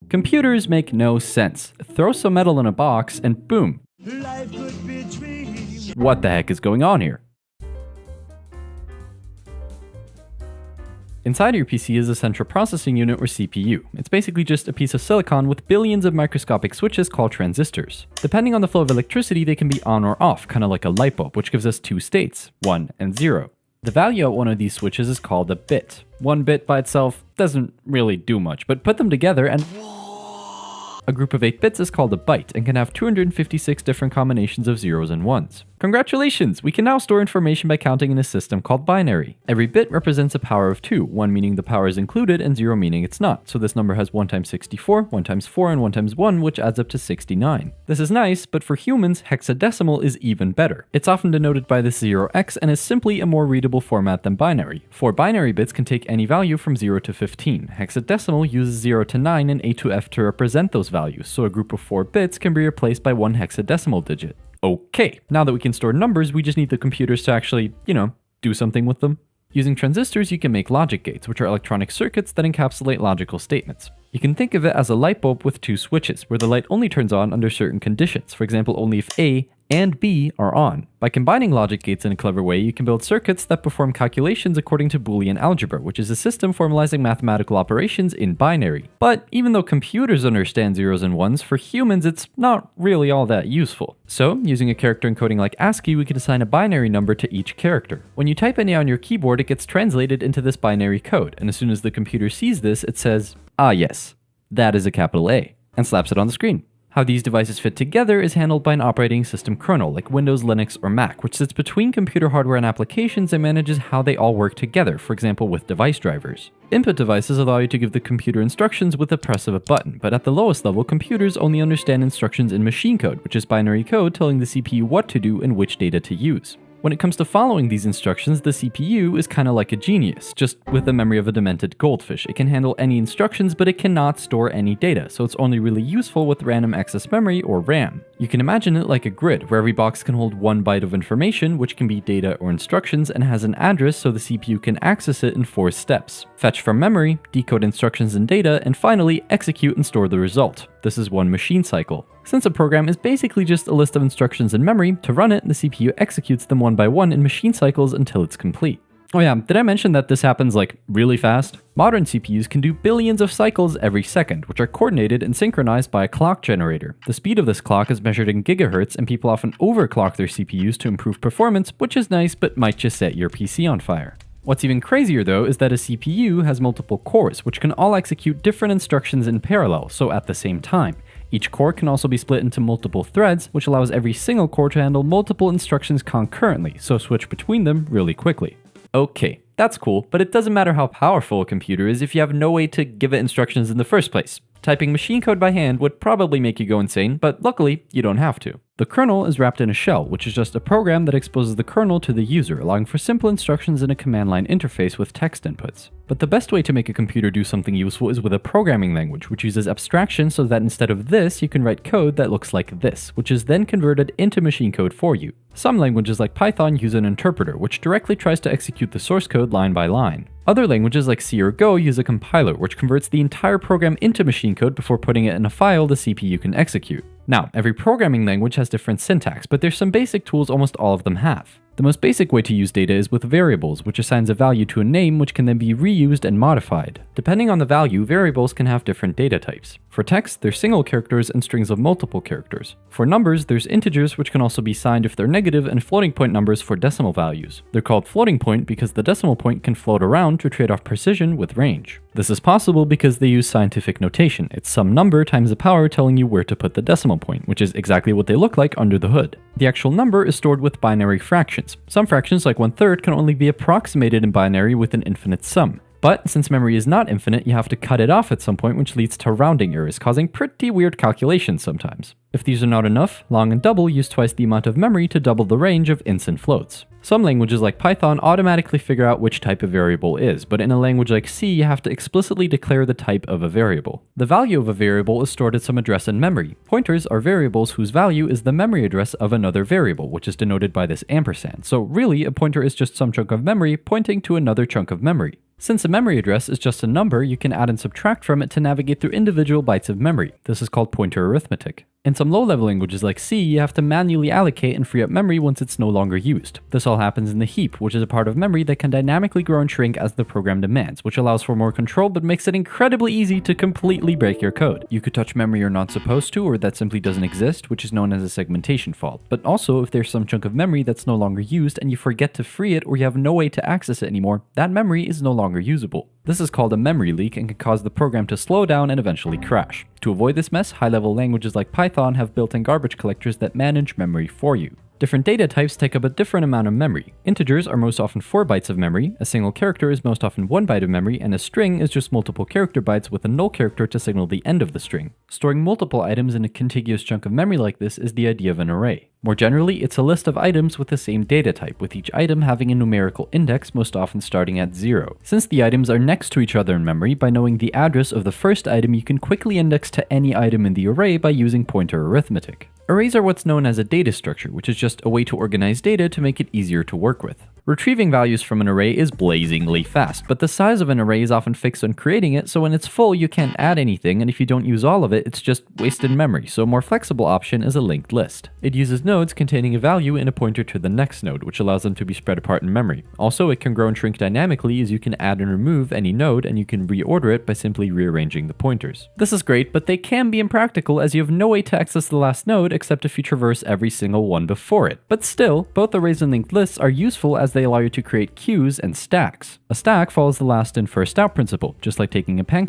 Computers make no sense. Throw some metal in a box and boom. What the heck is going on here? Inside your PC is a central processing unit or CPU. It's basically just a piece of silicon with billions of microscopic switches called transistors. Depending on the flow of electricity, they can be on or off, kind of like a light bulb, which gives us two states, 1 and 0. The value at one of these switches is called a bit. One bit by itself doesn't really do much, but put them together and a group of 8 bits is called a byte and can have 256 different combinations of zeros and ones. Congratulations! We can now store information by counting in a system called binary. Every bit represents a power of 2, 1 meaning the power is included and 0 meaning it's not. So this number has 1 times 64, 1 times 4, and 1 times 1, which adds up to 69. This is nice, but for humans, hexadecimal is even better. It's often denoted by this 0x and is simply a more readable format than binary. 4 binary bits can take any value from 0 to 15. Hexadecimal uses 0 to 9 and A to F to represent those values, so a group of 4 bits can be replaced by one hexadecimal digit. Okay, now that we can store numbers, we just need the computers to actually, do something with them. Using transistors, you can make logic gates, which are electronic circuits that encapsulate logical statements. You can think of it as a light bulb with 2 switches, where the light only turns on under certain conditions, for example, only if A and B are on. By combining logic gates in a clever way, you can build circuits that perform calculations according to Boolean algebra, which is a system formalizing mathematical operations in binary. But even though computers understand zeros and ones, for humans it's not really all that useful. So, using a character encoding like ASCII, we can assign a binary number to each character. When you type in A on your keyboard, it gets translated into this binary code, and as soon as the computer sees this, it says, "Ah yes, that is a capital A," and slaps it on the screen. How these devices fit together is handled by an operating system kernel like Windows, Linux, or Mac, which sits between computer hardware and applications and manages how they all work together, for example with device drivers. Input devices allow you to give the computer instructions with the press of a button, but at the lowest level, computers only understand instructions in machine code, which is binary code telling the CPU what to do and which data to use. When it comes to following these instructions, the CPU is kind of like a genius, just with the memory of a demented goldfish. It can handle any instructions, but it cannot store any data, so it's only really useful with random access memory or RAM. You can imagine it like a grid, where every box can hold 1 byte of information, which can be data or instructions, and has an address so the CPU can access it in 4 steps. Fetch from memory, decode instructions and data, and finally execute and store the result. This is one machine cycle. Since a program is basically just a list of instructions in memory, to run it, the CPU executes them one by one in machine cycles until it's complete. Oh yeah, did I mention that this happens really fast? Modern CPUs can do billions of cycles every second, which are coordinated and synchronized by a clock generator. The speed of this clock is measured in gigahertz, and people often overclock their CPUs to improve performance, which is nice but might just set your PC on fire. What's even crazier though is that a CPU has multiple cores, which can all execute different instructions in parallel, so at the same time. Each core can also be split into multiple threads, which allows every single core to handle multiple instructions concurrently, so switch between them really quickly. Okay, that's cool, but it doesn't matter how powerful a computer is if you have no way to give it instructions in the first place. Typing machine code by hand would probably make you go insane, but luckily, you don't have to. The kernel is wrapped in a shell, which is just a program that exposes the kernel to the user, allowing for simple instructions in a command line interface with text inputs. But the best way to make a computer do something useful is with a programming language, which uses abstraction so that instead of this, you can write code that looks like this, which is then converted into machine code for you. Some languages like Python use an interpreter, which directly tries to execute the source code line by line. Other languages like C or Go use a compiler, which converts the entire program into machine code before putting it in a file the CPU can execute. Now, every programming language has different syntax, but there's some basic tools almost all of them have. The most basic way to use data is with variables, which assigns a value to a name which can then be reused and modified. Depending on the value, variables can have different data types. For text, there's single characters and strings of multiple characters. For numbers, there's integers which can also be signed if they're negative, and floating point numbers for decimal values. They're called floating point because the decimal point can float around to trade off precision with range. This is possible because they use scientific notation. It's some number times the power telling you where to put the decimal point, which is exactly what they look like under the hood. The actual number is stored with binary fractions. Some fractions, like 1/3, can only be approximated in binary with an infinite sum. But since memory is not infinite, you have to cut it off at some point, which leads to rounding errors, causing pretty weird calculations sometimes. If these are not enough, long and double use twice the amount of memory to double the range of ints and floats. Some languages like Python automatically figure out which type a variable is, but in a language like C, you have to explicitly declare the type of a variable. The value of a variable is stored at some address in memory. Pointers are variables whose value is the memory address of another variable, which is denoted by this ampersand. So really, a pointer is just some chunk of memory pointing to another chunk of memory. Since a memory address is just a number, you can add and subtract from it to navigate through individual bytes of memory. This is called pointer arithmetic. In some low-level languages like C, you have to manually allocate and free up memory once it's no longer used. This all happens in the heap, which is a part of memory that can dynamically grow and shrink as the program demands, which allows for more control but makes it incredibly easy to completely break your code. You could touch memory you're not supposed to, or that simply doesn't exist, which is known as a segmentation fault. But also, if there's some chunk of memory that's no longer used and you forget to free it or you have no way to access it anymore, that memory is no longer usable. This is called a memory leak and can cause the program to slow down and eventually crash. To avoid this mess, high-level languages like Python have built-in garbage collectors that manage memory for you. Different data types take up a different amount of memory. Integers are most often 4 bytes of memory, a single character is most often 1 byte of memory, and a string is just multiple character bytes with a null character to signal the end of the string. Storing multiple items in a contiguous chunk of memory like this is the idea of an array. More generally, it's a list of items with the same data type, with each item having a numerical index, most often starting at 0. Since the items are next to each other in memory, by knowing the address of the first item, you can quickly index to any item in the array by using pointer arithmetic. Arrays are what's known as a data structure, which is just a way to organize data to make it easier to work with. Retrieving values from an array is blazingly fast, but the size of an array is often fixed on creating it, so when it's full you can't add anything, and if you don't use all of it, it's just wasted memory, so a more flexible option is a linked list. It uses nodes containing a value in a pointer to the next node, which allows them to be spread apart in memory. Also, it can grow and shrink dynamically as you can add and remove any node, and you can reorder it by simply rearranging the pointers. This is great, but they can be impractical as you have no way to access the last node except if you traverse every single one before it. But still, both arrays and linked lists are useful as they allow you to create queues and stacks. A stack follows the last in first out principle, just like taking a pancake